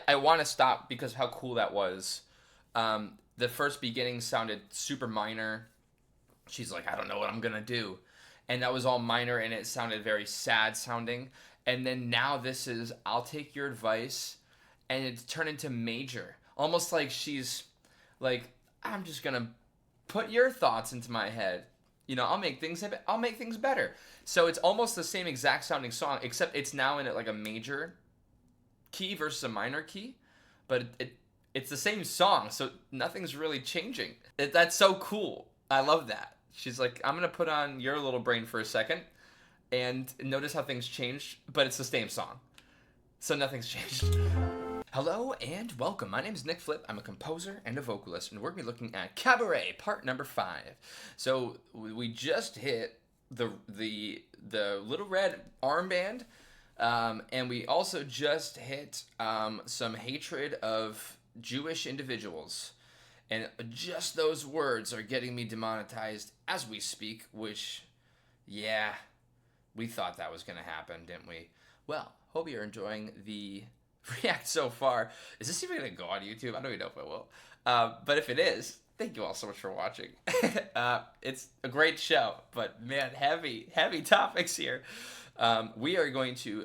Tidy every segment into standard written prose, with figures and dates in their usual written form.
I want to stop because of how cool that was. The first beginning sounded super minor. She's like, I don't know what I'm gonna do, and that was all minor, and it sounded very sad sounding. And then now this is, I'll take your advice, and it's turned into major, almost like she's like, I'm just gonna put your thoughts into my head. I'll make things better. So it's almost the same exact sounding song, except it's now in like a major key versus a minor key, but it's the same song, so nothing's really changing. That's so cool. I love that. She's like, I'm gonna put on your little brain for a second, and notice how things changed, but it's the same song, so nothing's changed. Hello and welcome. My name is Nick Flipp. I'm a composer and a vocalist, and we're going to be looking at Cabaret, part number 5. So we just hit the little red armband, and we also just hit some hatred of Jewish individuals. And just those words are getting me demonetized as we speak, which, yeah, we thought that was going to happen, didn't we? Well, hope you're enjoying the react so far. Is this even gonna go on YouTube? I don't even know if it will. But if it is, thank you all so much for watching. It's a great show, but man, heavy topics here. We are going to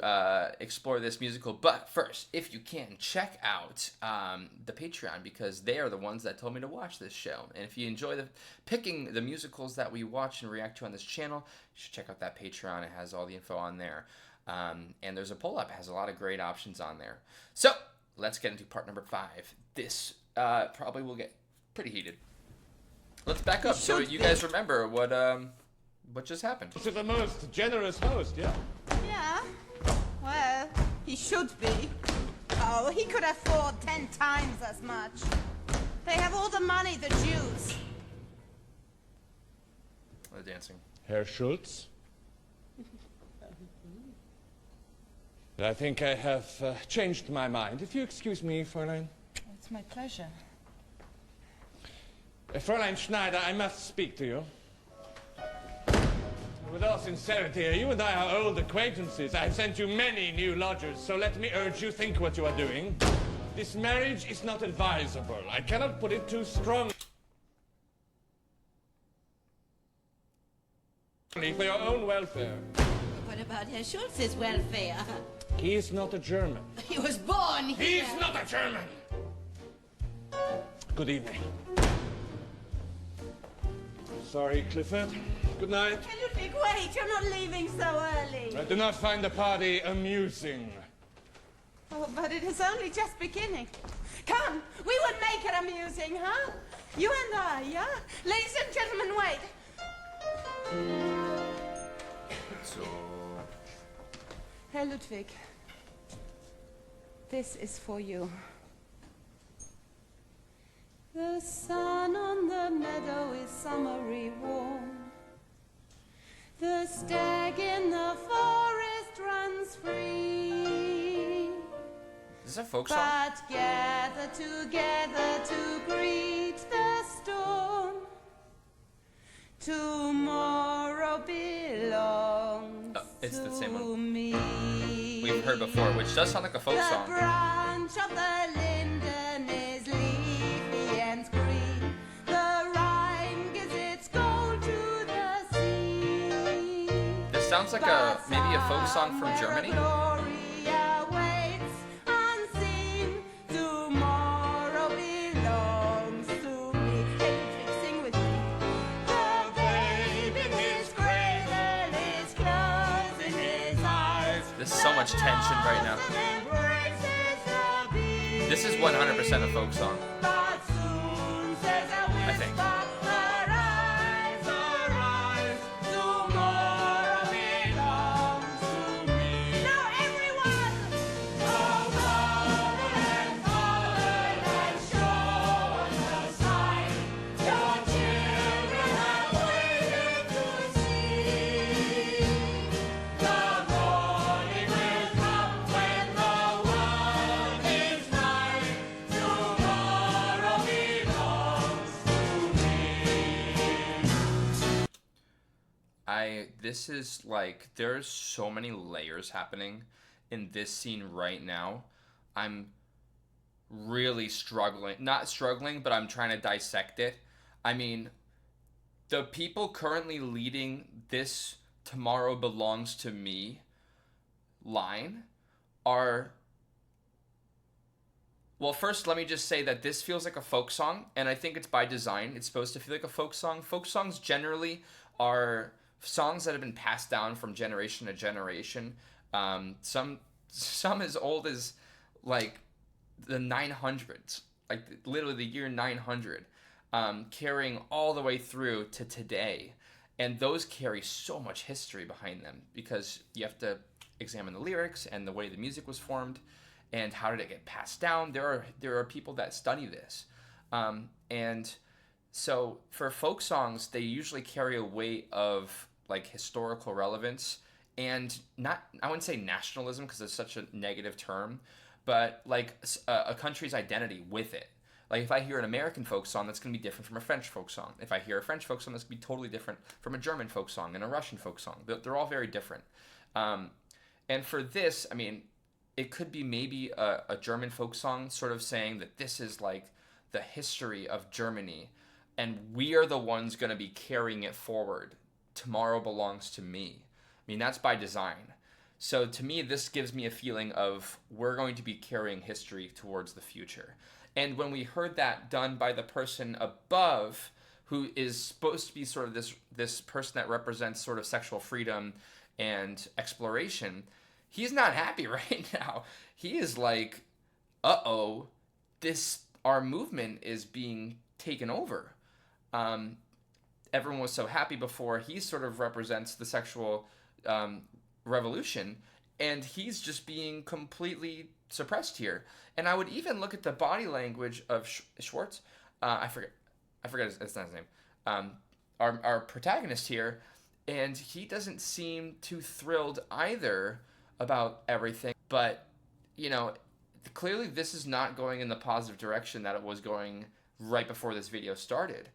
explore this musical, but first, if you can, check out the Patreon, because they are the ones that told me to watch this show. And if you enjoy picking the musicals that we watch and react to on this channel, you should check out that Patreon. It has all the info on there. And there's a poll up. It has a lot of great options on there. So let's get into part number 5. This probably will get pretty heated. Let's back up so you guys remember what just happened. To the most generous host, yeah? Yeah. Well, he should be. Oh, he could afford 10 times as much. They have all the money, the Jews. The dancing. Herr Schultz? I think I have changed my mind. If you excuse me, Fräulein. It's my pleasure. Fräulein Schneider, I must speak to you. With all sincerity, you and I are old acquaintances. I've sent you many new lodgers, so let me urge you, think what you are doing. This marriage is not advisable. I cannot put it too strongly. For your own welfare. What about Herr Schultz's welfare? He is not a German. He was born here. He's not a German! Good evening. Sorry, Clifford. Good night. Ludwig, wait, you're not leaving so early. I do not find the party amusing. Oh, but it is only just beginning. Come, we would make it amusing, huh? You and I, yeah? Ladies and gentlemen, wait. So, Herr Ludwig, this is for you. The sun on the meadow is summery warm. The stag in the forest runs free. is this a folk song? But gather together to greet the storm. Tomorrow belongs it's the same to one me. we've heard before, which does sound like a folk The song. branch of the linden is leafy and green. The Rhine gives its gold to the sea. This sounds like maybe a folk song from Germany. Glory awaits unseen. Tomorrow belongs to me. Hey, Ludwig, sing with me. The babe in his cradle is closing his eyes. There's so much tension right now. This is 100% a folk song. I think. This is like, there's so many layers happening in this scene right now. I'm really struggling. Not struggling, but I'm trying to dissect it. I mean, the people currently leading this "Tomorrow Belongs to Me" line are, well, first let me just say that this feels like a folk song, and I think it's by design. It's supposed to feel like a folk song. Folk songs generally are songs that have been passed down from generation to generation. Some as old as like the 900s, like literally the year 900, carrying all the way through to today. And those carry so much history behind them because you have to examine the lyrics and the way the music was formed and how did it get passed down. There are people that study this. And so for folk songs, they usually carry a weight of like historical relevance and not, I wouldn't say nationalism because it's such a negative term, but like a country's identity with it. Like if I hear an American folk song, that's going to be different from a French folk song. If I hear a French folk song, that's going to be totally different from a German folk song and a Russian folk song. They're all very different. And for this, I mean, it could be maybe a German folk song sort of saying that this is like the history of Germany and we are the ones going to be carrying it forward. Tomorrow belongs to me. I mean, that's by design. So to me, this gives me a feeling of we're going to be carrying history towards the future. And when we heard that done by the person above, who is supposed to be sort of this person that represents sort of sexual freedom and exploration, he's not happy right now. He is like, uh-oh, our movement is being taken over. Everyone was so happy before. He sort of represents the sexual revolution, and he's just being completely suppressed here. And I would even look at the body language of Schwartz. I forget it's not his name. Our protagonist here, and he doesn't seem too thrilled either about everything. But clearly this is not going in the positive direction that it was going right before this video started.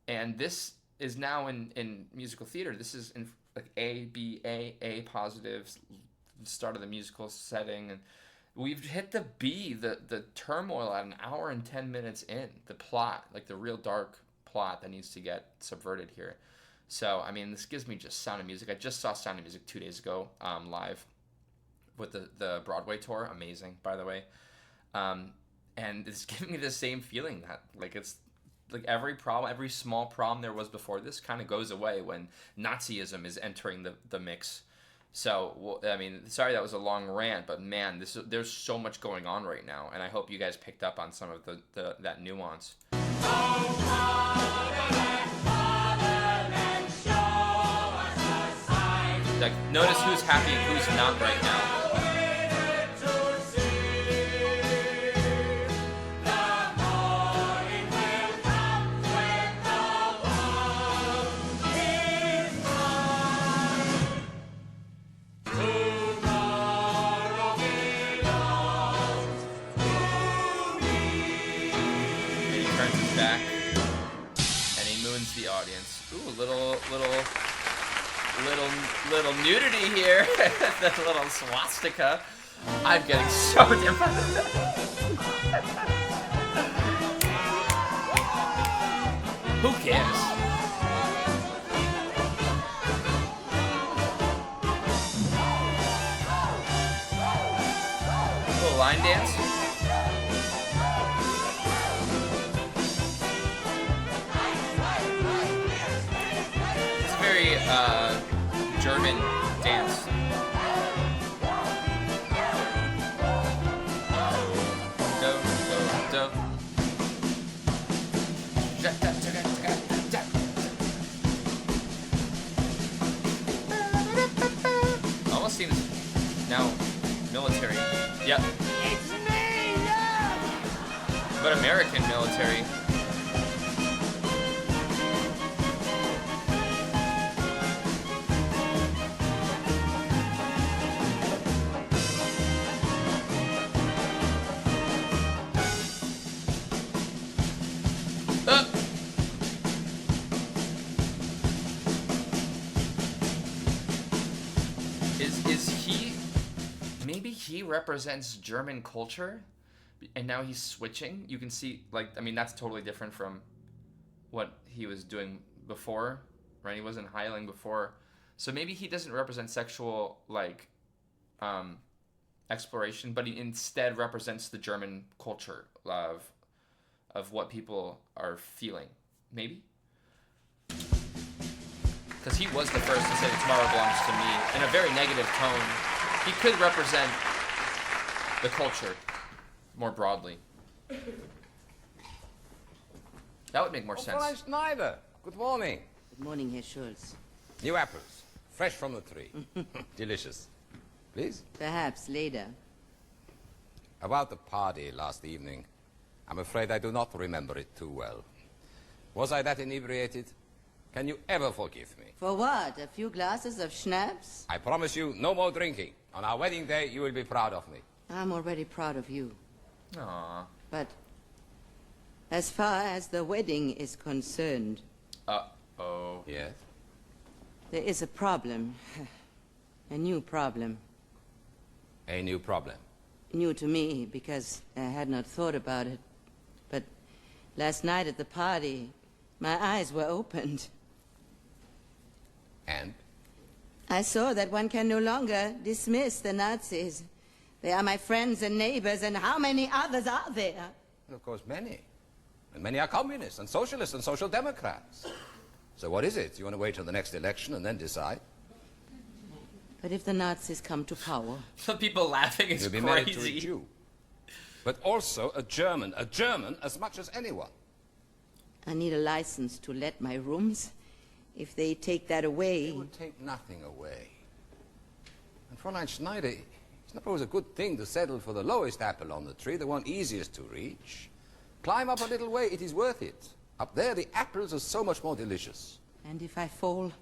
And this is now in musical theater. This is in like A positive, start of the musical setting, and we've hit the B, the turmoil at an hour and 10 minutes in. The plot, like the real dark plot that needs to get subverted here. So, I mean, this gives me just Sound of Music. I just saw Sound of Music 2 days ago, live with the Broadway tour. Amazing, by the way. And it's giving me the same feeling that, like, it's like every small problem there was before this kind of goes away when Nazism is entering the mix. So, I mean, sorry that was a long rant, but man, there's so much going on right now, and I hope you guys picked up on some of that nuance. Like, notice who's happy and who's not right now. Back, and he moons the audience. Ooh, little nudity here. That little swastika. I'm getting so different. Who cares? A little line dance. German dance. Almost seems now military. Yep. It's me, yeah! But American military. Is he, maybe he represents German culture? and now he's switching. You can see, like, I mean, that's totally different from what he was doing before, right? He wasn't heiling before, so maybe he doesn't represent sexual, like, exploration, but he instead represents the German culture of what people are feeling, maybe. Because he was the first to say that tomorrow belongs to me in a very negative tone. He could represent the culture more broadly. That would make more sense. Fräulein Schneider, good morning. Good morning, Herr Schultz. New apples, fresh from the tree. Delicious. Please? Perhaps later. About the party last evening, I'm afraid I do not remember it too well. Was I that inebriated? Can you ever forgive me? For what? A few glasses of schnapps? I promise you, no more drinking. On our wedding day, you will be proud of me. I'm already proud of you. Aww. But as far as the wedding is concerned, Uh-oh. Yes? there is a problem. A new problem. A new problem. New to me, because I had not thought about it. But last night at the party, my eyes were opened. And? I saw that one can no longer dismiss the Nazis. They are my friends and neighbors, and how many others are there? Of course, many. And many are communists and socialists and social democrats. So what is it? You want to wait till the next election and then decide? But if the Nazis come to power, Some people laughing is You'll be married to a crazy. Jew. But also a German as much as anyone. I need a license to let my rooms. If they take that away, They would take nothing away. And Fräulein Schneider, it's not always a good thing to settle for the lowest apple on the tree, the one easiest to reach. Climb up a little way, it is worth it. Up there, the apples are so much more delicious. and if I fall,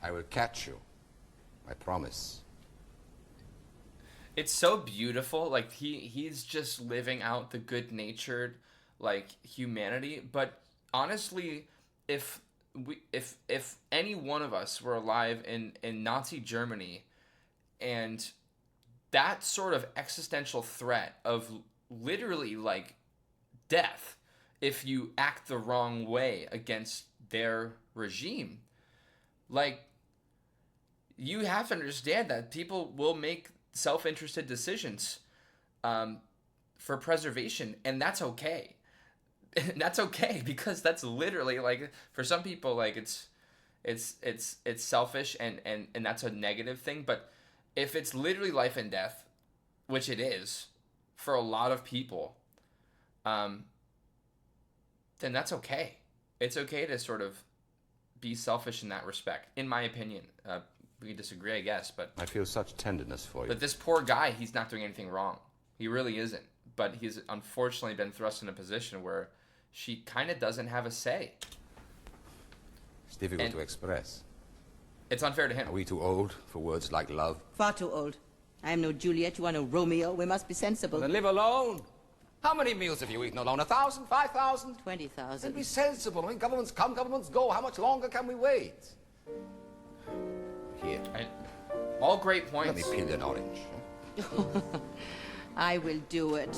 I will catch you. I promise. It's so beautiful. Like, he's just living out the good-natured, like, humanity. But honestly, if any one of us were alive in Nazi Germany, and that sort of existential threat of literally, like, death if you act the wrong way against their regime, like, you have to understand that people will make self-interested decisions for preservation, and that's okay. That's okay, because that's literally, like, for some people, like, it's selfish and that's a negative thing. But if it's literally life and death, which it is for a lot of people, then that's okay. It's okay to sort of be selfish in that respect, in my opinion. We can disagree, I guess, but I feel such tenderness for you. but this poor guy, he's not doing anything wrong. He really isn't. But he's unfortunately been thrust in a position where she kind of doesn't have a say. It's difficult And- to express. It's unfair to him. Are we too old for words like love? far too old. I am no Juliet, you are no Romeo. We must be sensible. Then live alone. How many meals have you eaten alone? 1,000? 5,000? 20,000. Then be sensible. I mean, governments come, governments go. How much longer can we wait? Here, All great let points. me peel an orange. I will do it.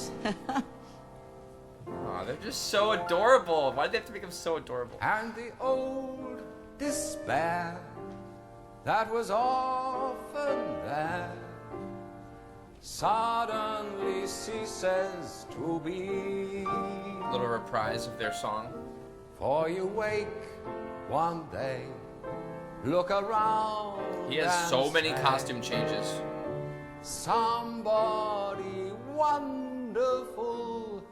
Aw, they're just so adorable. Why do they have to make them so adorable? And the old despair that was often there suddenly ceases to be. Little reprise of their song. For you wake one day, look around. He has and so many say, costume changes. Somebody wonderful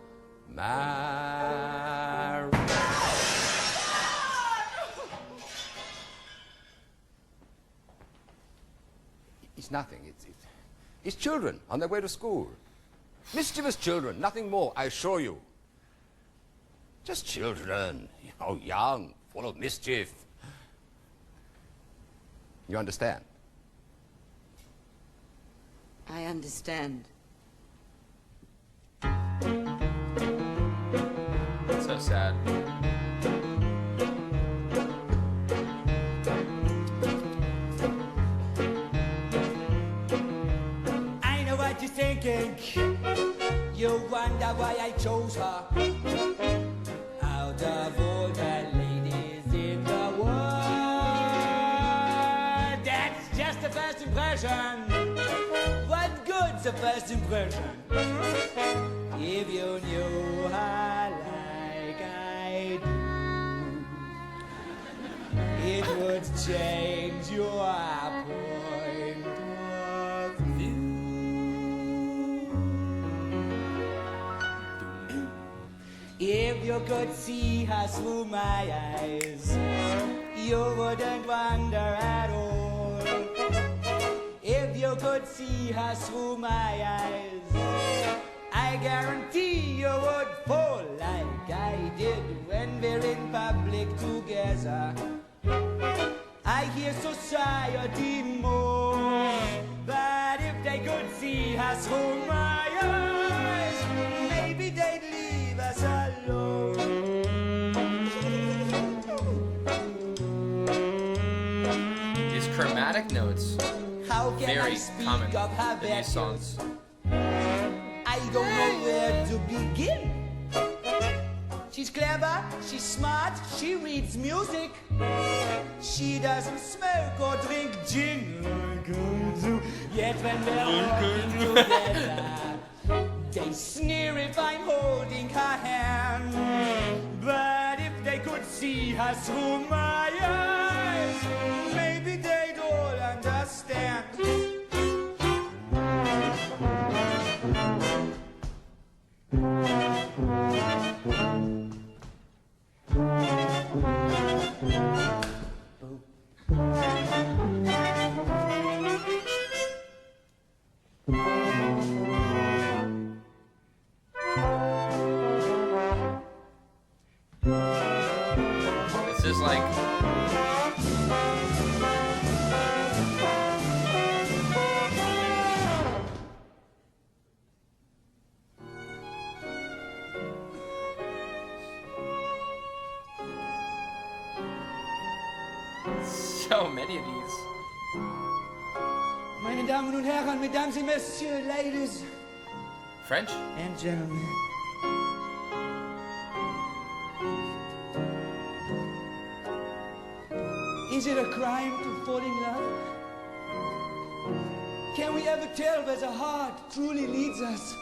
married. It's nothing. It's children on their way to school. Mischievous children, nothing more, I assure you. Just children, you know, young, full of mischief. You understand? I understand. So sad. I know what you're thinking. You wonder why I chose her. Out of all the ladies in the world, that's just the first impression. What good's a first impression? If you knew her like I do, it would change your point of view. If you could see her through my eyes, you wouldn't wonder at all. If you could see her through my eyes, I guarantee you would fall like I did when we're in public together. I hear society more, but if they could see her through my eyes, maybe they'd leave us alone. These chromatic notes, How can I very speak common of her in these songs. I don't know where to begin. She's clever, she's smart, she reads music. She doesn't smoke or drink gin like I do. Yet when we're walking together, they sneer if I'm holding her hand. But if they could see her through my eyes, maybe they'd all understand. This is like so many of these. Meine Damen und Herren, Mesdames et Messieurs, ladies French? and gentlemen. Is it a crime to fall in love? Can we ever tell where the heart truly leads us?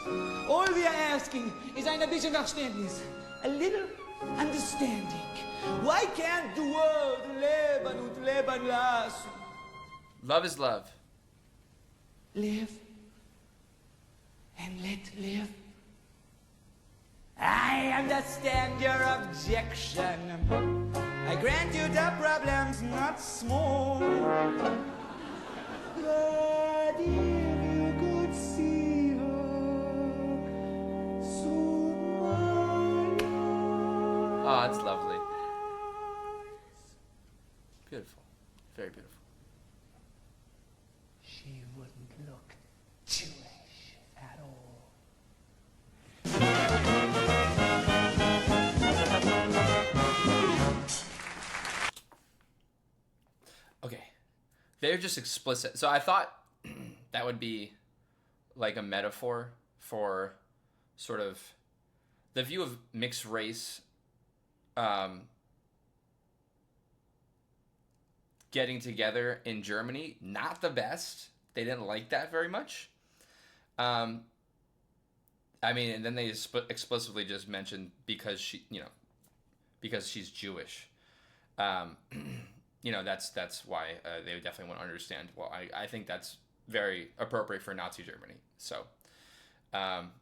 All we are asking is ein bisschen Verständnis, a little understanding. Why can't the world leben und leben lassen? Love is love. Live and let live. I understand your objection. I grant you the problem's not small. But if you could see her through my Oh, it's lovely. Beautiful. Very beautiful. she wouldn't look Jewish at all. Okay. They're just explicit. So I thought that would be like a metaphor for sort of the view of mixed race getting together in Germany. Not the best. They didn't like that very much. I mean, and then they explicitly just mentioned because because she's Jewish. That's why they definitely want to understand. Well, I think that's very appropriate for Nazi Germany. So, I'll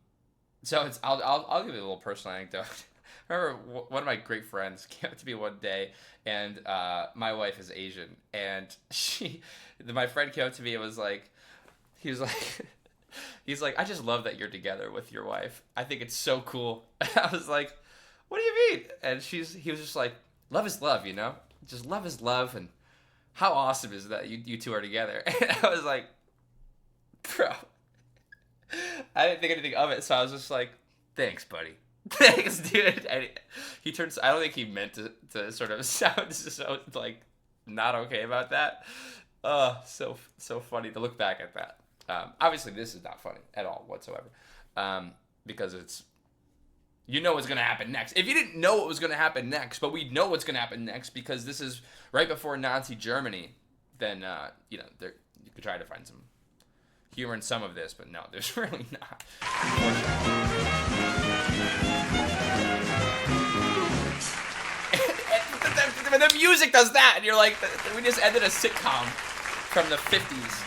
give you a little personal anecdote. I remember one of my great friends came up to me one day, and my wife is Asian, and my friend came up to me and was like, he's like, I just love that you're together with your wife. I think it's so cool. I was like, what do you mean? And he was just like, love is love, just love is love, and how awesome is that you two are together? And I was like, bro, I didn't think anything of it, so I was just like, thanks, buddy. Thanks, dude. And he turns. I don't think he meant to sort of sound so like not okay about that. So funny to look back at that. Obviously, this is not funny at all whatsoever. because it's, you know what's going to happen next. If you didn't know what was going to happen next, but we know what's going to happen next because this is right before Nazi Germany, then, you could try to find some humor in some of this, but no, there's really not. The music does that, and you're like, we just ended a sitcom from the 50s.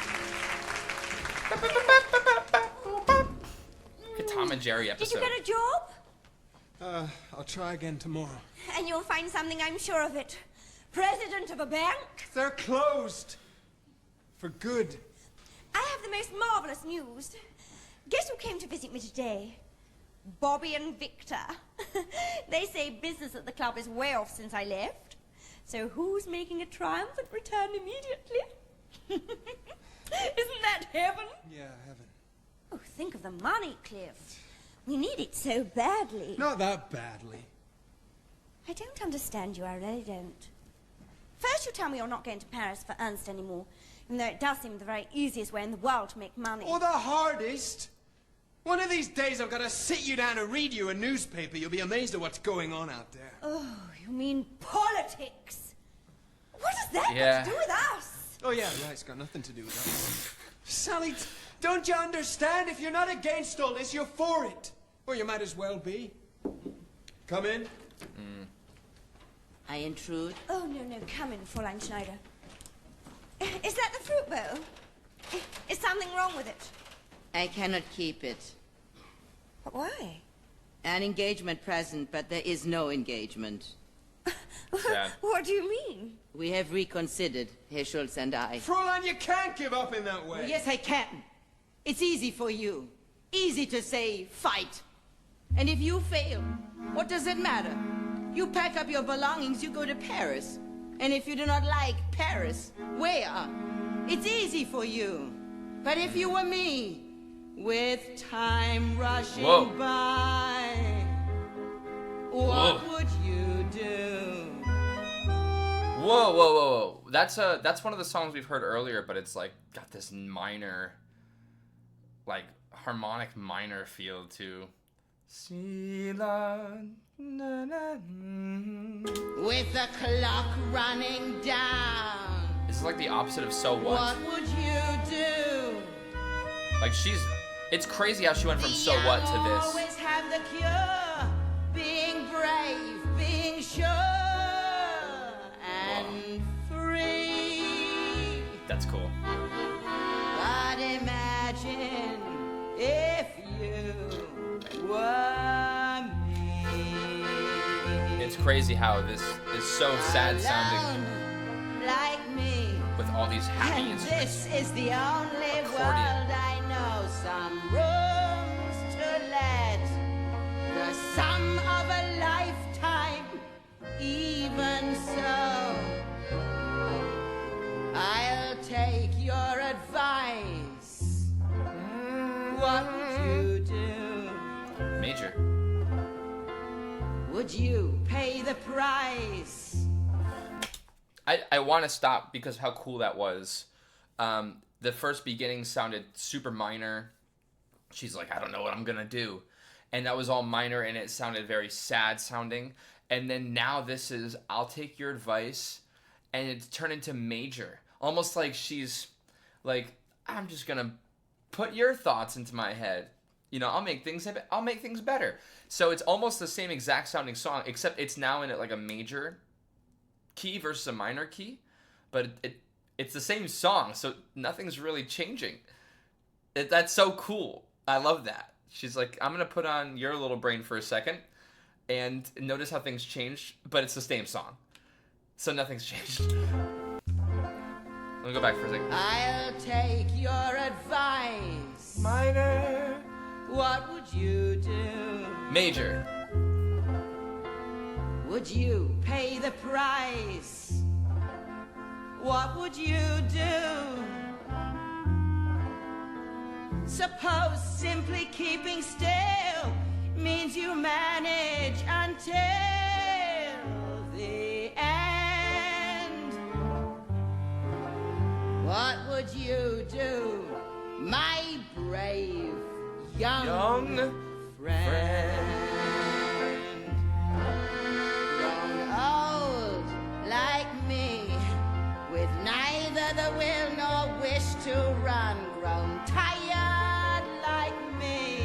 Like a Tom and Jerry episode. Did you get a job? I'll try again tomorrow. And you'll find something, I'm sure of it. President of a bank? They're closed. For good. I have the most marvelous news. Guess who came to visit me today? Bobby and Victor. They say business at the club is way off since I left. So who's making a triumphant return immediately? Isn't that heaven? Yeah, heaven. Oh, think of the money, Cliff. We need it so badly. Not that badly. I don't understand you, I really don't. First you tell me you're not going to Paris for Ernst anymore, even though it does seem the very easiest way in the world to make money. Or the hardest. One of these days I've got to sit you down and read you a newspaper. You'll be amazed at what's going on out there. Oh, you mean politics? What does that got to do with us? Oh, yeah, right. It's got nothing to do with us. Sally, don't you understand? If you're not against all this, you're for it. Or you might as well be. Come in. I intrude. Oh, no, come in, Fräulein Schneider. Is that the fruit bowl? Is something wrong with it? I cannot keep it. But why? An engagement present, but there is no engagement. Sad. What do you mean? We have reconsidered, Herr Schultz and I. Fräulein, you can't give up in that way. Yes, I can. It's easy for you. Easy to say, fight. And if you fail, what does it matter? You pack up your belongings, you go to Paris. And if you do not like Paris, where? It's easy for you. But if you were me, with time rushing by, what would you do? Whoa. That's one of the songs we've heard earlier, but it's like got this minor, like harmonic minor feel to With the clock running down. This is like the opposite of So What. What would you do? Like it's crazy how she went from So What to this. Always have the cure. Being brave, being sure, and free. That's cool. But imagine if you were me. It's crazy how this is so sad sounding Alone, like me. with all these happy And instruments. this is the only Accordion. world I know. Some rooms to let. The sum of a lifetime. Even so, I'll take your advice. What would you do? Major. Would you pay the price? I want to stop because how cool that was. The first beginning sounded super minor. She's like, I don't know what I'm going to do. And that was all minor, and it sounded very sad sounding. And then now this is, I'll take your advice, and it's turned into major. Almost like she's like, I'm just going to put your thoughts into my head. You know, I'll make things better. So it's almost the same exact sounding song, except it's now in like a major key versus a minor key, but it's the same song, so nothing's really changing. That's so cool. I love that. She's like, I'm gonna put on Your Little Brain for a second and notice how things change, but it's the same song, so nothing's changed. Let me go back for a second. I'll take your advice. Minor. What would you do? Major. Would you pay the price? What would you do? Suppose simply keeping still means you manage until the end. What would you do, my brave young Young friend. Grown old like me, with neither the will nor wish to run. Grown tired like me,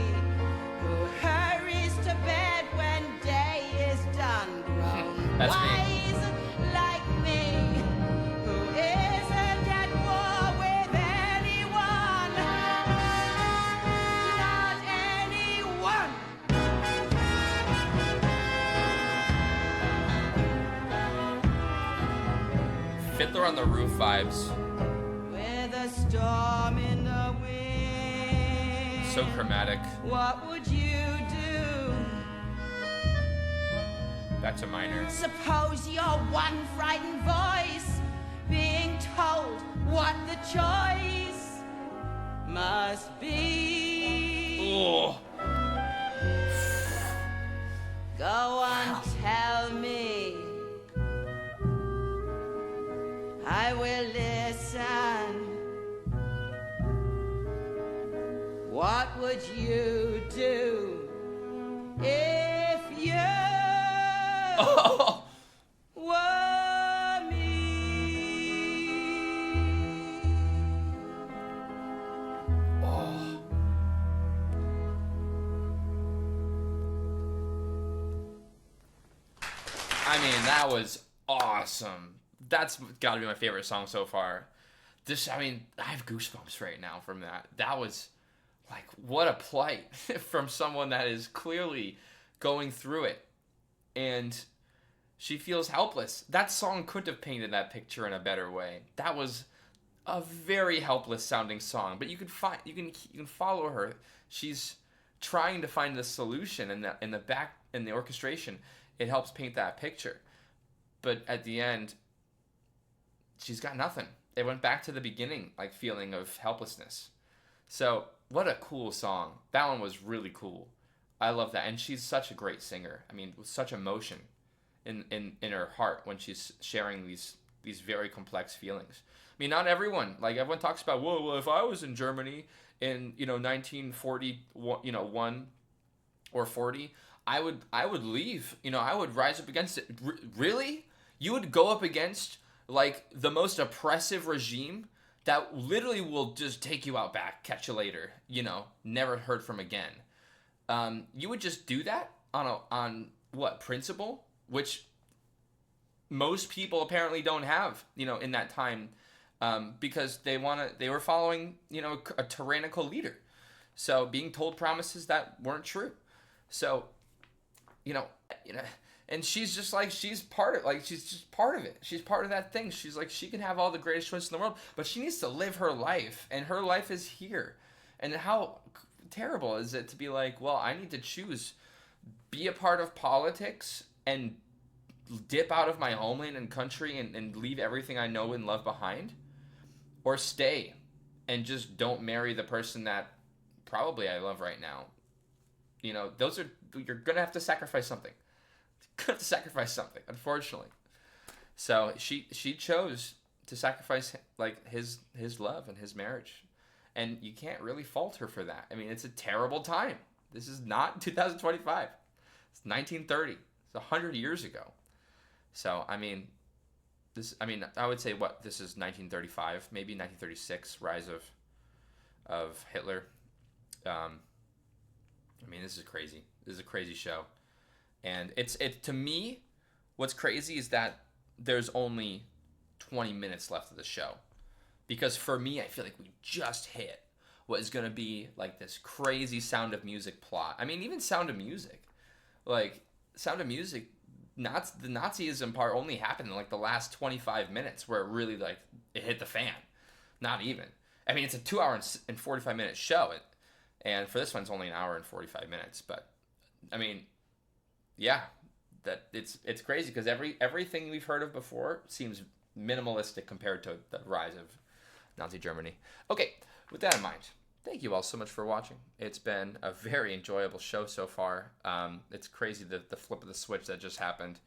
who hurries to bed when day is done. Grown That's me. wise like me, who isn't at war with anyone. Not anyone. Fiddler on the Roof vibes. With a storm in the wind. So chromatic. What would you do? Back to minor. Suppose you're one frightened voice being told what the choice must be. Oh. Go on, tell me. I will listen. What would you do if you Oh. were me? I mean, that was awesome. That's got to be my favorite song so far. I have goosebumps right now from that. That was, like, what a plight from someone that is clearly going through it. And she feels helpless. That song couldn't have painted that picture in a better way. That was a very helpless sounding song, but you can follow her. She's trying to find the solution in the orchestration. It helps paint that picture. But at the end, she's got nothing. It went back to the beginning, like, feeling of helplessness. So, what a cool song. That one was really cool. I love that. And she's such a great singer. I mean, with such emotion in her heart when she's sharing these very complex feelings. I mean, not everyone, like, everyone talks about, well, if I was in Germany in, 1941, or 40, I would leave. I would rise up against it. Really? You would go up against, like, the most oppressive regime that literally will just take you out back, catch you later, never heard from again. You would just do that on what, principle? Which most people apparently don't have, in that time, because they were following, a tyrannical leader. So being told promises that weren't true. So, and she's just like, she's part of, like, she's just part of it. She's part of that thing. She's like, she can have all the greatest choices in the world, but she needs to live her life, and her life is here. And how terrible is it to be like, well, I need to choose, be a part of politics and dip out of my homeland and country and leave everything I know and love behind, or stay and just don't marry the person that probably I love right now. You're going to have to sacrifice something. Have to sacrifice something, unfortunately. So she chose to sacrifice, like, his love and his marriage, and you can't really fault her for that. I mean, it's a terrible time. This is not 2025. It's 1930. It's 100 years ago. So I mean, I would say this is 1935, maybe 1936, rise of Hitler. This is crazy. This is a crazy show. And it to me, what's crazy is that there's only 20 minutes left of the show. Because for me, I feel like we just hit what is going to be, like, this crazy Sound of Music plot. I mean, even Sound of Music. Like, Sound of Music, the Nazism part only happened in, like, the last 25 minutes where it really, like, it hit the fan. Not even. I mean, it's a 2 hour and 45 minute show. And for this one, it's only an hour and 45 minutes. But, I mean, yeah, that it's crazy because everything we've heard of before seems minimalistic compared to the rise of Nazi Germany. Okay, with that in mind, thank you all so much for watching. It's been a very enjoyable show so far. It's crazy the flip of the switch that just happened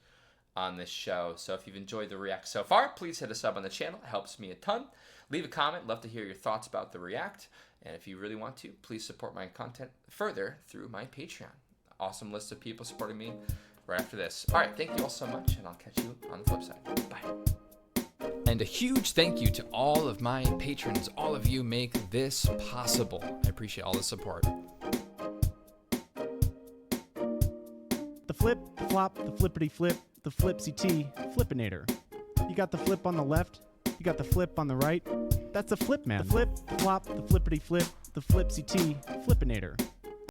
on this show. So if you've enjoyed the react so far, please hit a sub on the channel. It helps me a ton. Leave a comment. Love to hear your thoughts about the react. And if you really want to, please support my content further through my Patreon. awesome list of people supporting me right after this. All right, thank you all so much, and I'll catch you on the flip side. Bye. And a huge thank you to all of my patrons. All of you make this possible. I appreciate all the support. The flip, the flop, the flippity flip, the flipsy T, Flippinator. You got the flip on the left, you got the flip on the right. That's a flip, man. The flip, the flop, the flippity flip, the flipsy T, Flippinator.